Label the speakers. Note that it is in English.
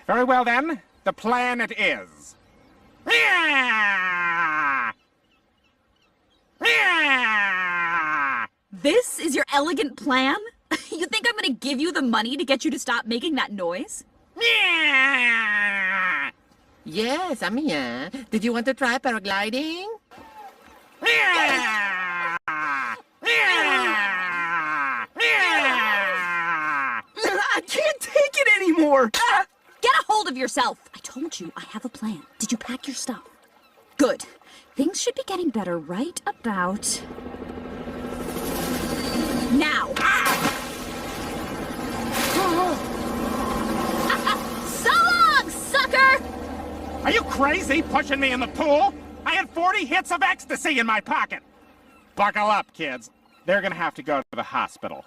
Speaker 1: Very well, then. The plan it is.
Speaker 2: This is your elegant plan? You think I'm gonna give you the money to get you to stop making that noise?
Speaker 3: Yes, I'm here. Did you want to try paragliding?
Speaker 4: I can't take it anymore!
Speaker 2: Get a hold of yourself! I told you I have a plan. Did you pack your stuff? Good. Things should be getting better right about... now! So long, sucker!
Speaker 1: Are you crazy pushing me in the pool? I had 40 hits of ecstasy in my pocket. Buckle up, kids. They're gonna have to go to the hospital.